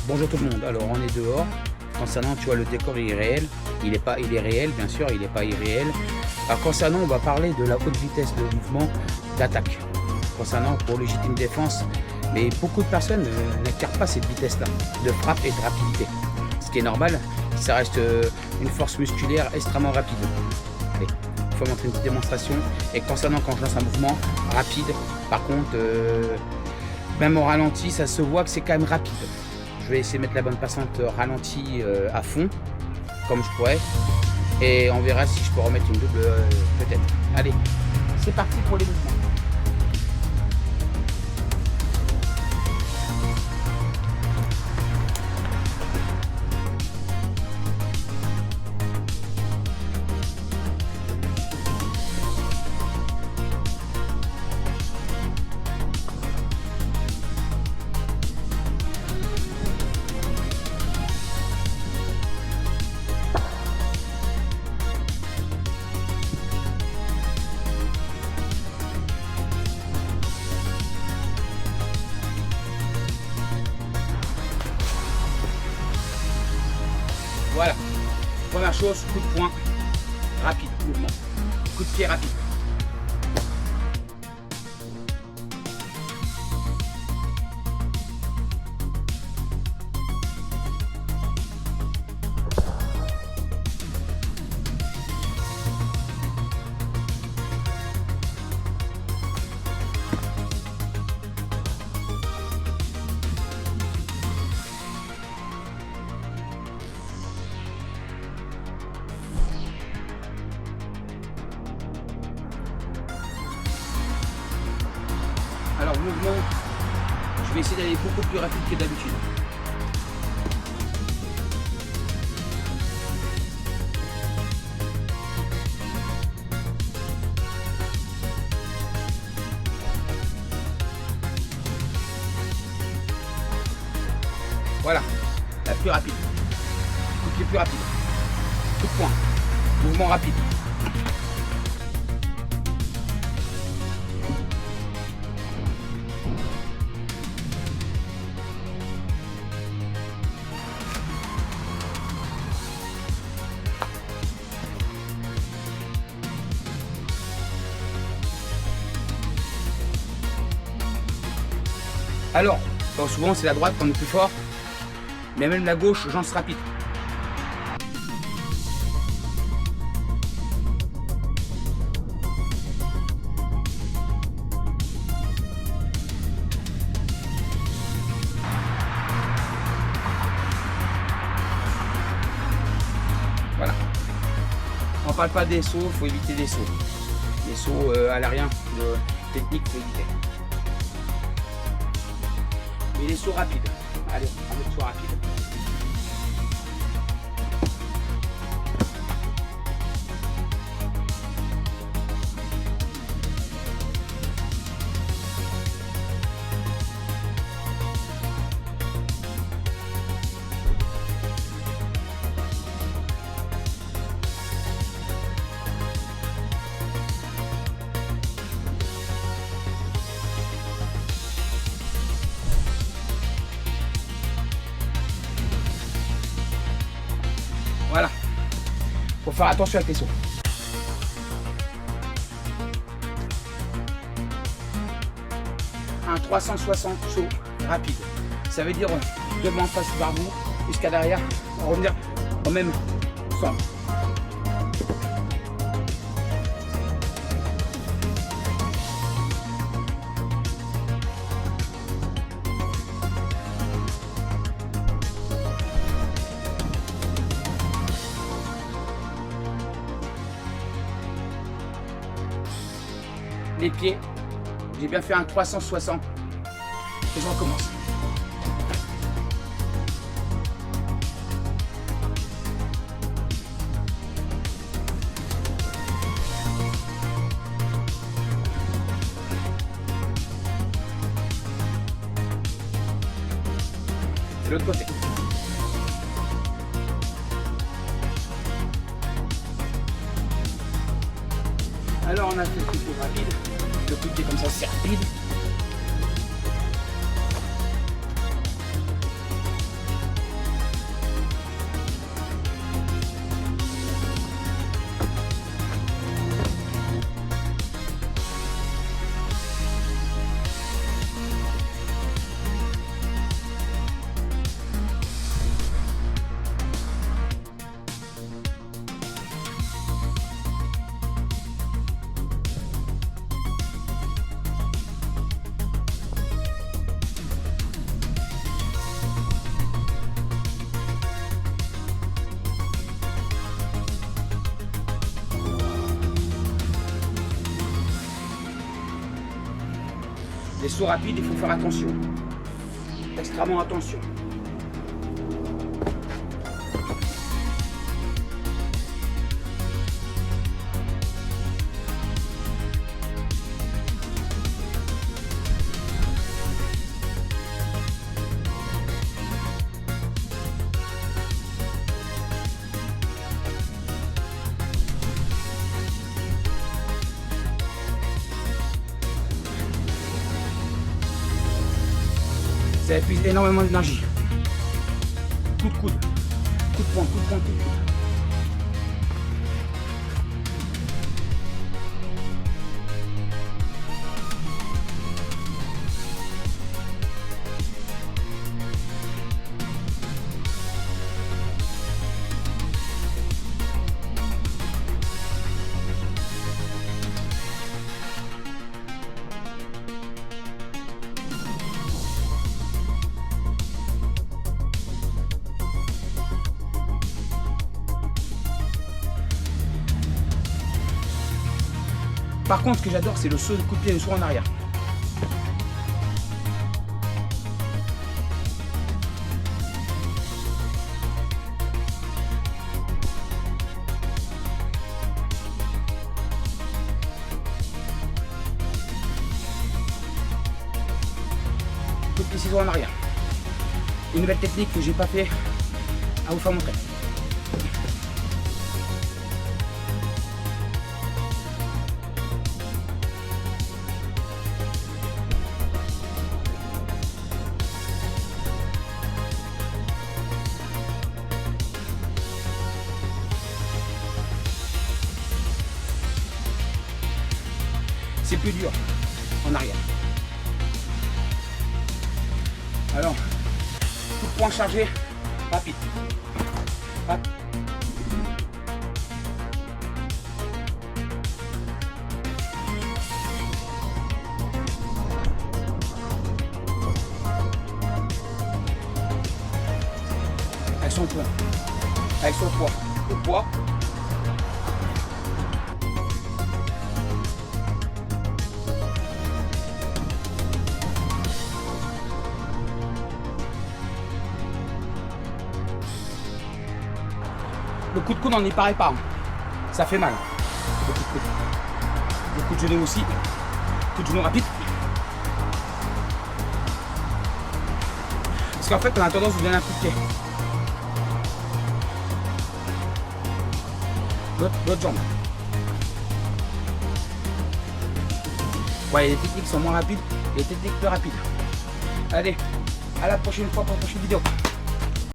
Bonjour tout le monde, alors on est dehors. Concernant, tu vois, le décor il est réel, il est réel bien sûr, il n'est pas irréel. Alors concernant, on va parler de la haute vitesse de mouvement d'attaque. Concernant pour légitime défense, mais beaucoup de personnes n'acquièrent pas cette vitesse-là de frappe et de rapidité. Ce qui est normal, ça reste une force musculaire extrêmement rapide. Allez, il faut montrer une petite démonstration. Et concernant quand je lance un mouvement rapide, par contre, même au ralenti, ça se voit que c'est quand même rapide. Je vais essayer de mettre la bonne passante ralentie à fond, comme je pourrais. Et on verra si je peux remettre une double, peut-être. Allez, c'est parti pour les mouvements. Voilà, première chose, coup de poing rapide, mouvement, coup de pied rapide. Alors mouvement, je vais essayer d'aller beaucoup plus rapide que d'habitude. Voilà, la plus rapide. Coup de pied plus rapide. Coup de poing. Mouvement rapide. Alors, souvent c'est la droite qu'on est plus fort, mais même la gauche, j'en suis rapide. Voilà. On parle pas des sauts, il faut éviter des sauts. Les sauts à l'arrière, technique, il faut éviter. Et les sauts rapides. Allez, on met le saut rapide. Voilà. Faut faire attention avec les sauts. Un 360 saut rapide. Ça veut dire devant face vers vous, jusqu'à derrière, on va revenir au même centre. Les pieds, j'ai bien fait un 360 et je recommence. C'est l'autre côté. Alors on a fait le coup de pied rapide, le coup de pied comme ça c'est rapide. sauts rapides, il faut faire attention. Extrêmement attention. Ça épuise énormément d'énergie. Coup de coude, coup de poing, coup de poing, coup de coude. Par contre, ce que j'adore, c'est le saut de coup de pied et le saut en arrière. Coup de pied ciseaux en arrière. Une nouvelle technique que j'ai pas fait à vous faire montrer. C'est plus dur en arrière. Alors, coup de poing chargé, rapide. Rapide. Avec son poids. Avec son poids. Le poids. Le coup de coude, on n'y paraît pas. Ça fait mal. Le coup de coude. Le coup de genou aussi. Coup de genou rapide. Parce qu'en fait, on a tendance à vous donner un coup de pied. L'autre jambe. Ouais, les techniques sont moins rapides et les techniques plus rapides. Allez, à la prochaine fois pour une prochaine vidéo.